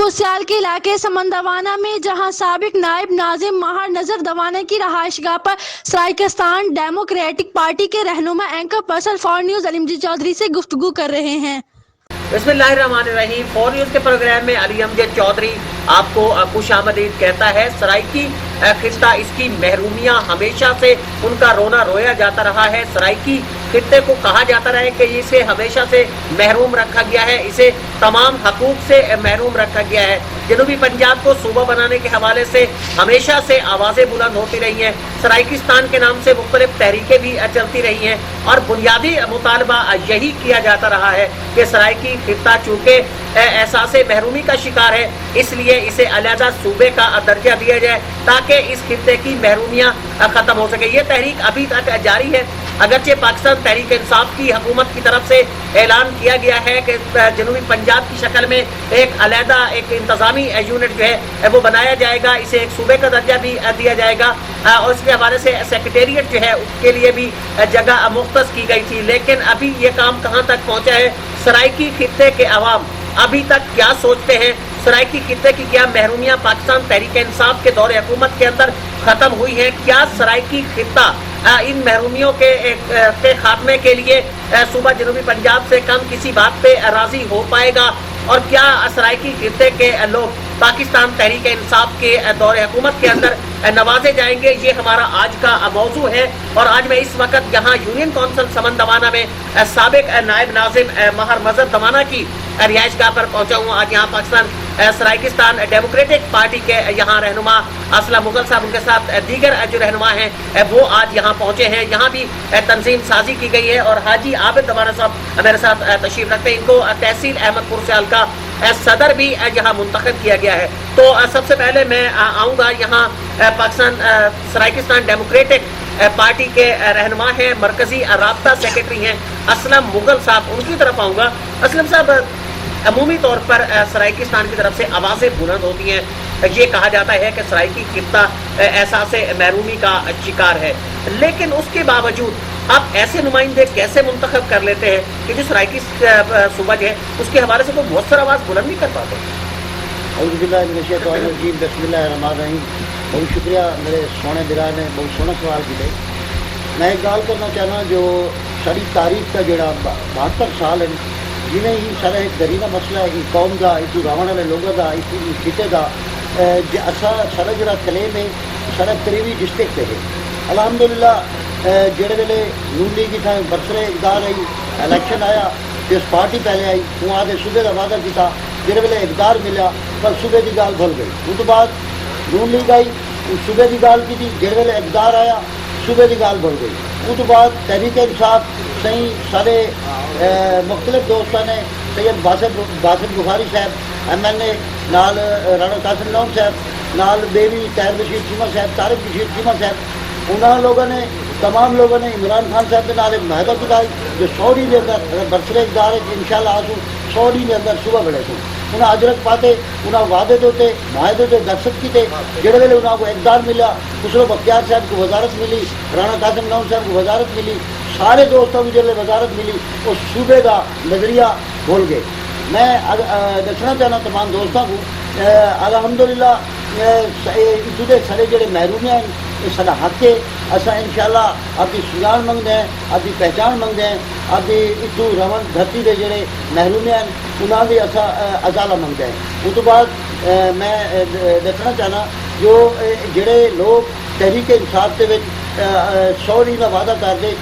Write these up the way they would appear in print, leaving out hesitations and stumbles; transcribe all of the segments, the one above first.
पुरसियाल के इलाके समंदवाना में जहां साबिक नायब नाजिम महर नजर दवाना की रहायशगाह पर सराइकिस्तान डेमोक्रेटिक पार्टी के रहनुमा anchor person for news Ali Majeed Chaudhry से गुफ्तगू कर रहे हैं। बिस्मिल्लाहिर्रहमानिर्रहीम। फॉर न्यूज़ के प्रोग्राम में अली अमजद चौधरी आपको खुश आमदीद कहता है। सराइकी खित्ता, इसकी महरूमियाँ हमेशा से उनका रोना रोया जाता रहा है। सराइकी खित्ते को कहा जाता रहा है कि इसे हमेशा से महरूम रखा गया है, इसे तमाम हकूक से महरूम रखा गया है। जनूबी पंजाब को सूबा बनाने के हवाले से हमेशा से आवाज़ें बुलंद होती रही हैं। सराइकिस्तान के नाम से मुख्तलिफ तहरीकें भी चलती रही हैं और बुनियादी मुतालबा यही किया जाता रहा है कि सराइकी खित्ता चूँकि एहसास महरूमी का शिकार है, इसलिए इसे अलहदा सूबे का दर्जा दिया जाए ताकि इस खित्ते की महरूमियाँ ख़त्म हो सके। ये तहरीक अभी तक जारी है। अगरचे पाकिस्तान तहरीक इंसाफ की हुकूमत की तरफ से ऐलान किया गया है कि जनूबी पंजाब की शक्ल में एक अलहदा एक इंतज़ामी यूनिट जो है वो बनाया जाएगा, इसे एक सूबे का दर्जा भी दिया जाएगा और इसके हवाले से सेक्रेटेरिएट जो है उसके लिए भी जगह मुख्तस की गई थी। लेकिन अभी ये काम कहाँ तक पहुँचा है? सराइकी खित्ते के अवाम अभी तक क्या सोचते हैं? सराइकी खित्ते की क्या महरूमियाँ पाकिस्तान तहरीक इंसाफ के दौर हुकूमत के अंदर ख़त्म हुई है? क्या सराइकी खित्ता इन महरूमियों के खात्मे के लिए सूबा जनूबी पंजाब से कम किसी बात पे राज़ी हो पाएगा? और क्या सराइकी खित्ते के लोग पाकिस्तान तहरीक इंसाफ के दौर हुकूमत के अंदर नवाजे जाएंगे? ये हमारा आज का मौजू है। और आज मैं इस वक्त यहाँ यूनियन कौंसिल समंदवाना में साबिक नायब नाजिम महर नजर दवाना की रिहाइशगाह पर पहुँचा हूँ। आज यहाँ पाकिस्तान सराइकिस्तान डेमोक्रेटिक पार्टी के यहाँ रहनुमा असलम मुगल साहब, उनके साथ दीगर जो रहनुमा हैं वो आज यहाँ पहुँचे हैं। यहाँ भी तंजीम साजी की गई है और हाजी आबिद दवाना साहब मेरे साथ तशरीफ रखते हैं। इनको तहसील अहमद पुरसियाल का सदर भी यहाँ मुंतखब किया गया है। तो सबसे पहले मैं आऊँगा यहाँ पाकिस्तान सराइकिस्तान डेमोक्रेटिक पार्टी के रहनुमा हैं, मरकजी राब्ता सेक्रेटरी हैं असलम मुगल साहब, उनकी तरफ आऊँगा। असलम साहब, अमूमी तौर पर सराइकिस्तान की तरफ से आवाज़ें बुलंद होती हैं। ये कहा जाता है कि सराइकी खित्ता एहसास महरूमी का शिकार है, लेकिन उसके बावजूद आप ऐसे नुमाइंदे कैसे मुंतखब कर लेते हैं कि जो सराइकी सूबा है उसके हवाले से कोई मौसर आवाज़ बुलंद नहीं कर पाते? बहुत शुक्रिया मेरे सोने बिरा ने बहुत सोहना सवाल किया। मैं एक गल करना चाहना, जो सारी तारीख का जोड़ा 72 साल है, जिमें ही सारा एक दरीना मसला है कौम का, इस रावण वाले लोगों का, इस खिते का असा सारा जोड़ा क्लेम है सारा करीबी डिस्ट्रिक्ट है। अलहमदुलिल्लाह जेड़े वेले नून लीग की था बरसरे इकदार आई, इलेक्शन आया, जिस पार्टी पहले आई वहाँ आके सूबे का वादा किया, जेड़े वेले इकदार मिला पर सूबे की गाल भुल गई। उस बाद नून लीग आई, सूबे की गाल की थी, जेड़े वेले इकदार आया सूबे की गाल भुल गई। उस बाद तहरीक इंसाफ सही सारे मुख्तलिफ दोस्तों ने सैयद बासित बुखारी साहब MNA नाल राणा कासिम नौम साहब नाल बेबी तैर बशीर चीमा साहब, तारिक बशीर चीमा साहब, उन्होंने लोगों ने तमाम लोगों ने इमरान खान साहब के नाल एक महदा किताई जो 100 दिन के अंदर बरसरे इकदार इंशाल्लाह आसू 100 दिन के अंदर सुबह बड़े थे। उन्हें अजरक पाते, उन्हें वादे होते माहे होते दस्तखत किए, जेड़े वेले उन्होंने इकदार मिला, खुसरो बख्तियार साहब को वजारत मिली, राणा कासिम नौम साहब को वजारत मिली, सारे दोस्तों को जो वजारत मिली उस सूबे का नज़रिया भूल गए। मैं दसना चाहना तमाम दोस्तों को अलहमदुलिल्लाह इतने सारे जोड़े महरूमियाँ ये सारा हक है। असा इंशाल्लाह आपकी सुजान मंगते हैं, आपकी पहचान मंगते हैं, आपकी इतू रवन धरती के जोड़े महरूमियाँ उन्होंने भी असा अजाला मंगते हैं। उस बाद मैं दसना चाहना जो जोड़े लोग तहरीक इंसाफ के 100 दिन का वादा करते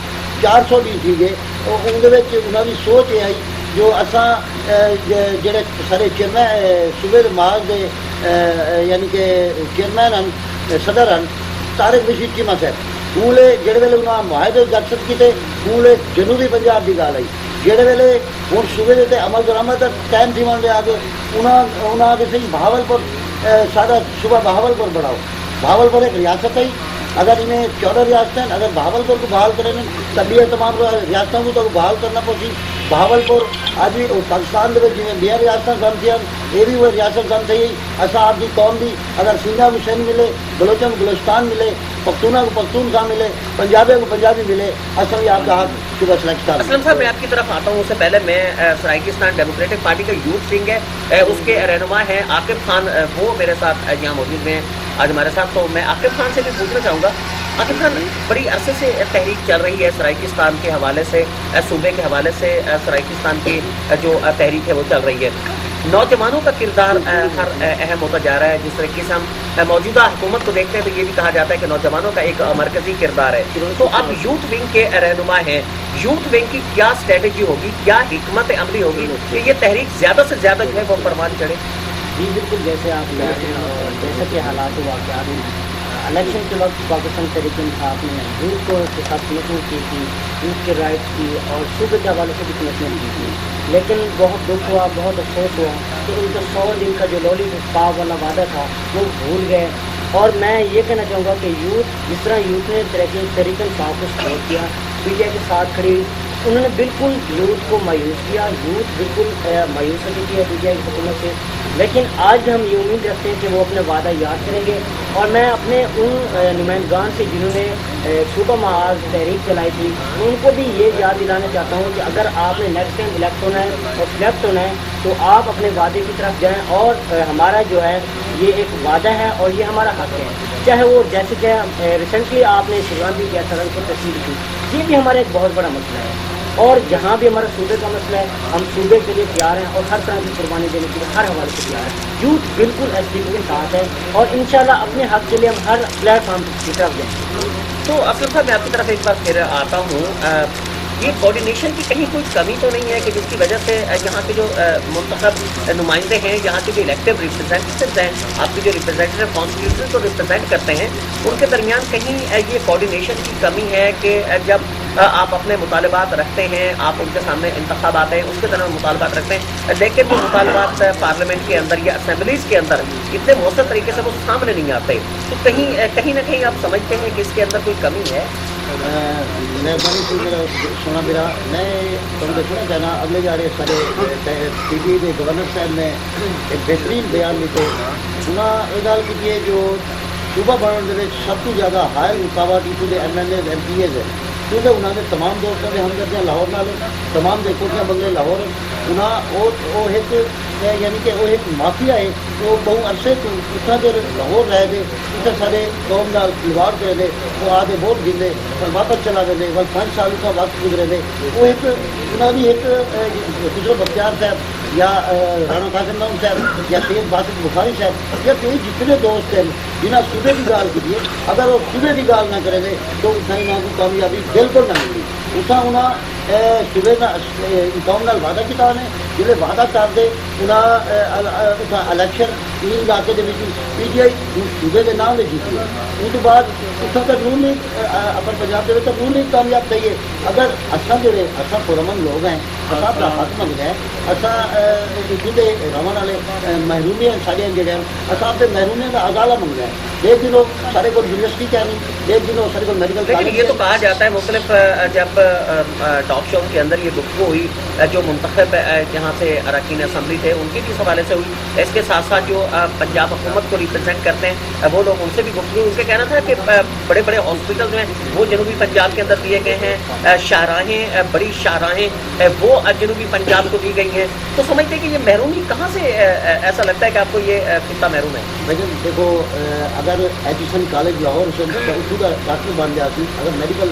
400 दिन थी गए, उन्हें उन्होंने सोच ये आई जो असा जोड़े सारे चेयरमैन सूबे माज के यानी कि चेयरमैन हैं सदर हैं तारिक बशीर चीमा साहब, उन्हें जेड़े वेले उन्होंने मुआहदे दस्तखत किए, उन्हें जनूबी पंजाब की गाल आई, जेड़े वेले हूँ सूबे के अमल दरामद टाइम थी वन आके उन्होंने आके सही बहावलपुर सारा सूबा बहावलपुर बढ़ाओ। बहावलपुर एक रियासत है, अगर इन्हें 14 रियासतें अगर बहावलपुर को बहाल करें तभी ये तमाम रियासतों को तो बहाल करना पड़ी। बहावलपुर आज भी पाकिस्तान के जिम्मे 2 रियासत गम थी, ये भी वो रियासत गम थी। असा आपकी कौम भी अगर सिंधा को सिंध मिले, बलोचन को बलोचिस्तान मिले, पख्तूना को पख्तूनख्वा मिले, पंजाबी को पंजाबी मिले, असा भी आपका हक صبح سلیکشن اسلم صاحب میں آپ کی طرف آتا ہوں، اس سے پہلے میں سرائیکستان ڈیموکریٹک پارٹی کا یوتھ ونگ ہے، اس کے رہنما ہیں عاقب خان، وہ میرے ساتھ یہاں موجود ہیں آج ہمارے ساتھ. تو میں عاقب خان سے بھی پوچھنا چاہوں گا، عاقب خان بڑی عرصے سے تحریک چل رہی ہے سرائیکستان کے حوالے سے، صوبے کے حوالے سے سرائیکستان کی جو تحریک ہے وہ چل رہی ہے. نوجوانوں کا کردار ہر اہم ہوتا جا رہا ہے. جس طریقے سے ہم موجودہ حکومت کو دیکھتے ہیں تو یہ بھی کہا جاتا ہے کہ نوجوانوں کا ایک مرکزی کردار ہے. تو آپ یوتھ ونگ کے رہنما ہیں، یوتھ ونگ کی کیا اسٹریٹجی ہوگی، کیا حکمت عملی ہوگی کہ یہ تحریک زیادہ سے زیادہ جو ہے وہ پروان چڑھے؟ جی بالکل، جیسے آپ جانتے ہیں اور جیسے کہ حالات و واقعات ہیں، الیکشن کے وقت پاکستان تحریک انصاف نے یوتھ کو کے ساتھ میٹنگ کی تھی، یوتھ کے رائٹس کی اور صوبے کے حوالے سے بھی کمیٹمنٹ کی تھی. لیکن بہت دکھ ہوا، بہت افسوس ہوا کہ ان کا 100 دن کا جو لولی پاپ والا وعدہ تھا وہ بھول گئے. اور میں یہ کہنا چاہوں گا کہ یوتھ جس طرح یوتھ نے تحریک انصاف کو سپورٹ کیا، پی ٹی آئی کے ساتھ کھڑی، انہوں نے بالکل یوتھ کو مایوس کیا. یوتھ بالکل مایوس ہو چکی ہے پی ٹی آئی کی حکومت سے. لیکن آج ہم یہ امید رکھتے ہیں کہ وہ اپنے وعدہ یاد کریں گے. اور میں اپنے ان نمائندگان سے جنہوں نے صوبہ محاذ تحریک چلائی تھی، ان کو بھی یہ یاد دلانا چاہتا ہوں کہ اگر آپ نے نیکسٹ ٹائم الیکٹ ہونا ہے اور سلیکٹ ہونا ہے تو آپ اپنے وعدے کی طرف جائیں. اور ہمارا جو ہے یہ ایک وعدہ ہے اور یہ ہمارا حق ہے، چاہے وہ جیسے کہ ریسنٹلی آپ نے شیروان بھی کیا سرن کو تصویر کی، یہ بھی ہمارا ایک بہت بڑا مسئلہ ہے. اور جہاں بھی ہمارا صوبے کا مسئلہ ہے ہم صوبے کے لیے تیار ہیں اور ہر طرح کی قربانی دینے کے لیے ہر حوالے سے تیار ہیں. یوتھ بالکل ایس ڈی کے ساتھ ہے اور انشاءاللہ اپنے حق کے لیے ہم ہر پلیٹ فارم کی طرف جائیں. تو اسلم صاحب میں آپ کی طرف ایک بار پھر آتا ہوں، یہ کوارڈینیشن کی کہیں کوئی کمی تو نہیں ہے کہ جس کی وجہ سے یہاں کے جو منتخب نمائندے ہیں، یہاں کے جو الیکٹیو ریپرزینٹیوز ہیں، آپ کے جو ریپرزینٹیو کانسٹیٹیوشن کو ریپرزینٹ کرتے ہیں، ان کے درمیان کہیں یہ کوارڈینیشن کی کمی ہے کہ جب آپ اپنے مطالبات رکھتے ہیں، آپ ان کے سامنے انتخاب آتے ہیں، اس کے دوران مطالبات رکھتے ہیں، لیکن وہ مطالبات پارلیمنٹ کے اندر یا اسمبلیز کے اندر اتنے مؤثر طریقے سے وہ سامنے نہیں آتے. تو کہیں نہ کہیں آپ سمجھتے ہیں کہ اس کے اندر کوئی کمی ہے؟ مہربانی سے میرا سونا میرا میں تمہیں دسنا چاہنا اگلے جاڑے سارے پی ٹی کے گورنر صاحب نے ایک بہترین بیان دیتے انہاں یہ گل کی ہے جو صوبہ بننے کے سب تو زیادہ ہائی رکاوٹ اتوں کے M L A M P s ہے، کیونکہ انہوں نے تمام دوستوں کے ہمدردیاں لاہور نال، تمام دے کوٹیاں بنگلے لاہور، انہاں ایک یعنی کہ وہ ایک مافیا ہے، وہ بہت عرصے تو اتنا دیر لاہور رہے تھے، اتنے سارے قوم نال کھلواڑ کرے تھے، وہ آدھے ووٹ گرے اور واپس چلا گئے تھے، 5 سال کا وقت گزرے تھے. وہ ایک انہوں نے ایک خسرو بختیار صاحب یا رانا قاسم نام صاحب یا سید باسط بخاری صاحب یا کوئی جتنے دوست ہیں جنہیں صوبے کی گال کی اگر وہ صوبے کی گال نہ کرے تھے تو اتنا نہ کوئی کامیابی بالکل نہ ملی. اتنا انہیں صوبے کا قوم نال وعدہ کیا نے جلے وعدہ کرتے انہیں الیکشن ان علاقے کے پی ٹی آئی صوبے کے نام سے جیتی ہے. اس بعد اتنا تک رول نہیں اپنے پنجاب کے رول نہیں کامیاب چاہیے. اگر اصا جڑے اصا پرامن لوگ ہیں، اصا اپنا حق منگتے ہیں، اصا جہے رون والے محرومیاں سارے جڑے ہیں اصا اپنے محرومیاں کا ازالہ منگتے ہیں. ایک دنوں سارے کو یونیورسٹی کیا نہیں، ایک دنوں سارے کو میڈیکل لیکن کالج. یہ تو کہا جاتا ہے مختلف جب ٹاک شو کے اندر یہ گفتگو ہوئی جو منتخب جہاں سے اراکین اسمبلی تھے ان کی بھی اس حوالے سے ہوئی، اس کے ساتھ ساتھ جو پنجاب حکومت کو ریپرزینٹ کرتے ہیں وہ لوگ ان سے بھی گفتگو، ان کا کہنا تھا کہ بڑے بڑے ہاسپٹل جو ہیں وہ جنوبی پنجاب کے اندر دیے گئے ہیں، شاہراہیں بڑی شاہراہیں وہ جنوبی پنجاب کو دی گئی ہیں. تو سمجھتے ہیں کہ یہ محرومی کہاں سے ایسا لگتا ہے کہ آپ کو یہ خطہ محروم ہے؟ لیکن دیکھو اگر ایجوکیشن کالج لاہور سے اتوں کا ڈاکٹر بن گیا سی، اگر میڈیکل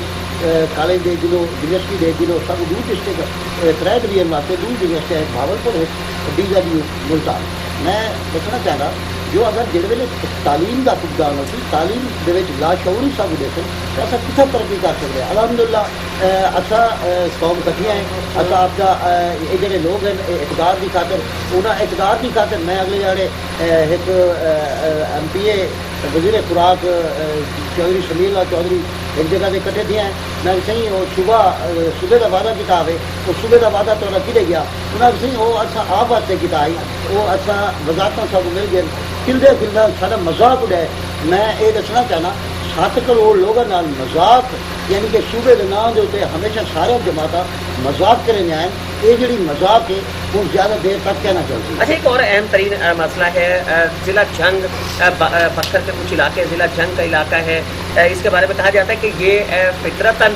کالج دے دنوں یونیورسٹی دے دنوں سب دور ڈسٹرکٹ کرائے ڈویژن واسطے دور یونیورسٹی ہے بھاولپور ڈی ڈبلیو ملتان. میں دسنا چاہتا جو اگر جڑے ویلے تعلیم کا فقدان ہو سی، تعلیم دے وچ لاشعوری سب دیکھو تو اصا کتنا ترقی کر سکتے ہیں. الحمدللہ اصا قوم کٹیاں ہیں، اصا آپ کا یہ جڑے لوگ ہیں اقتدار کی خاطر انہیں اقتدار کی خاطر میں اگلے جاڑے ایک ایم پی اے وزیر خوراک چودھری سمیع اللہ چودھری ایک جگہ سے کٹھے دیا ہیں. میں صحیح وہ صوبے کا وعدہ کتاب ہے، وہ صوبے کا وعدہ تو کھے گیا انہیں صحیح وہ اصا آپ واسطے کیا ہے، وہ اصا وزارتوں سب مل گئے کلدے کلدا سارا مذاق اڈائے. میں یہ دسنا چاہنا 7 کروڑ لوگوں نال مذاق یعنی کہ صوبے کے نام کے اتنے ہمیشہ سارے جماعت مذاق کرنے آئے. یہ جڑی مذاق ہے وہ زیادہ دیر تک کہنا چاہتی ہے. اچھا ایک اور اہم ترین مسئلہ ہے ضلع جنگ بکر کے کچھ علاقے، ضلع جنگ کا علاقہ ہے इसके बारे में कहा जाता है कि ये फितरतन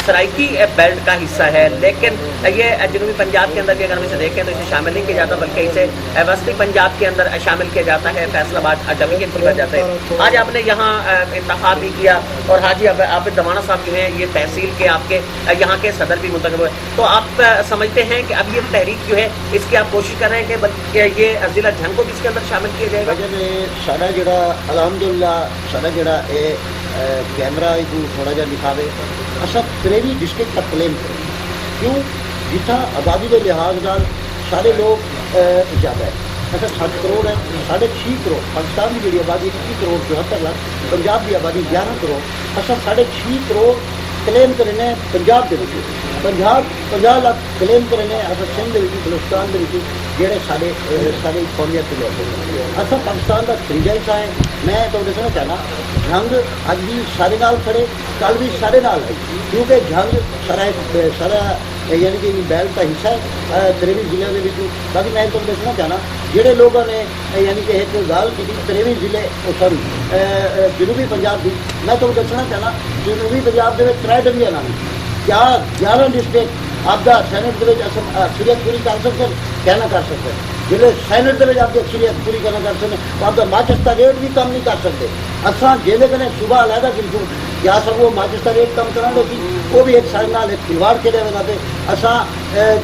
सराइकी बेल्ट का हिस्सा है, लेकिन ये जनूबी पंजाब के अंदर भी अगर हम इसे देखें तो इसे शामिल नहीं किया जाता, बल्कि इसे वस्ती पंजाब के अंदर शामिल किया जाता है, फैसलाबाद डमीगन की वजह से। आज आपने यहाँ इंतखाब भी किया और हाजी आबिद दवाना साहब जो हैं ये तहसील के आपके यहाँ के सदर भी मुंतखब हुए, तो आप समझते हैं कि अब ये तहरीक जो है इसकी आप कोशिश कर रहे हैं कि बल्कि ये ज़िला झंग को भी इसके अंदर शामिल किया जाएगा? वजह ने साढ़ा जड़ा अलहमदुलिल्लाह साढ़ा जड़ा कैमरा थोड़ा जहा दिखावे असा त्रेवी डिस्ट्रिक्ट का क्लेम करें, क्यों जिथा आबादी के लिहाज नाल सारे लोग ज़्यादा है, ऐसा 7 करोड़ है, 6.5 करोड़ पाकिस्तान की जी आबादी 21 करोड़ 74 लाख, पंजाब की आबादी 11 करोड़, असा 6.5 करोड़ क्लेम करने पंजाब के विच, 50 लाख क्लेम करने अस सिंध के बलोचिस्तान के जोड़े सारे कौमियत के लोग असा पाकिस्तान का त्रीजा हिस्सा है। मैं तो दसना चाहना झंग अज भी सारे नाल खड़े, कल भी सारे नाल है, क्योंकि झंग सारा यानी कि बैल्ट का हिस्सा है त्रेवी जिले के। बाकी मैं तो दसना चाहना जोड़े लोगों ने यानी कि एक गल की त्रेवी जिले सॉरी जनूबी पंजाब की, मैं तो दसना चाहना जनूबी पंजाब के 3 डिवीजन हैं, क्या 11 डिस्ट्रिक्ट आपका सैनट के अक्सरियत पूरी कर सकते कहना कर सकते, जिले सैनट के आपकी अक्सरियत पूरी करना कर सकते, आपका माचिस्ता रेट भी कम नहीं कर सकते। असा जेले कने सुबह अलहदा गिनतू क्या सब वो माचिस्ता रेट कम कराने की वो भी एक सारे नाल एक खिलवाड़ खेले बना पे असा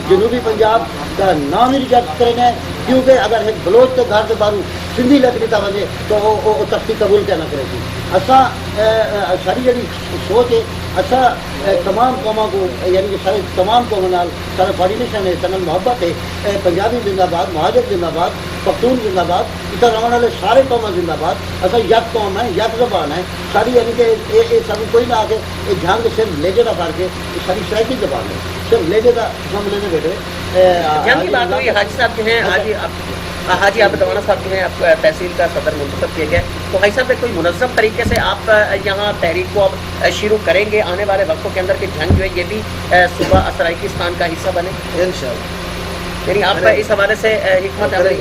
जनूबी पंजाब का नाम ही रिजेक्ट करेंगे, क्योंकि अगर एक बलोच के घर के बारू सिंधी लकड़ी का वजे तो वो तख्ती कबूल कहना करेगी। असा सारी जी सोच है असा तमाम कौमों को यानी कि सारे तमाम कौमों नाल सारा कोऑर्डिनेशन है, सनल मोहब्बत है, पंजाबी जिंदाबाद, महाजर जिंदाबाद, पख्तून जिंदाबाद, इधर रहने वाले सारे कौम जिंदाबाद। असा यक कौम है, यक जबान है सारी, यानी कि ये सब कोई ना आके झंग सिर्फ लेजे का फर्क है, सारी सराइकी जबान है, सिर्फ लेजे का हम लेने बैठे। झंग की बात हुई, हाजी साहब जो हैं हाजी आबिद दवाना साहब जो हैं आप तहसील का सदर मुंतखब किए गए, तो भाई साहब कोई मुनज़्ज़म तरीके से आप यहाँ तहरीक को अब शुरू करेंगे आने वाले वक्तों के अंदर कि झंग जो है ये भी सूबा सराइकिस्तान का हिस्सा बने इंशाअल्लाह, यानी आप इस हवाले से हिकमत अमली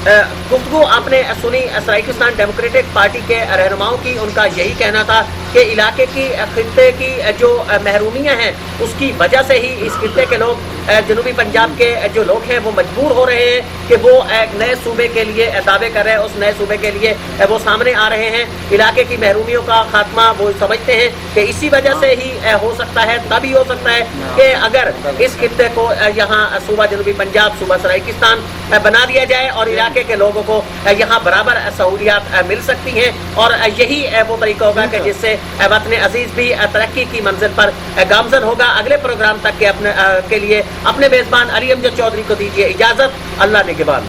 गुफ्तगू आपने सुनी सराइकिस्तान डेमोक्रेटिक पार्टी के रहनुमाओं की। उनका यही कहना था कि इलाके की खित्ते की जो महरूमियाँ हैं उसकी वजह से ही इस खित्ते के लोग जनूबी पंजाब के जो लोग हैं वो मजबूर हो रहे हैं कि वो एक नए सूबे के लिए दावे कर रहे हैं, उस नए सूबे के लिए वो सामने आ रहे हैं। इलाके की महरूमियों का खात्मा वो समझते हैं कि इसी वजह से ही हो सकता है, तभी हो सकता है कि अगर इस खित्ते को यहाँ सूबा जनूबी पंजाब सूबा सराइकिस्तान बना दिया जाए और इलाके के लोगों को यहाँ बराबर सहूलियात मिल सकती हैं, और यही वो तरीका होगा कि जिससे वतन अजीज भी तरक्की की मंजिल पर गामजन होगा। अगले प्रोग्राम तक के लिए अपने मेज़बान अली अमजद चौधरी को दीजिए इजाज़त। अल्लाह निगहबान।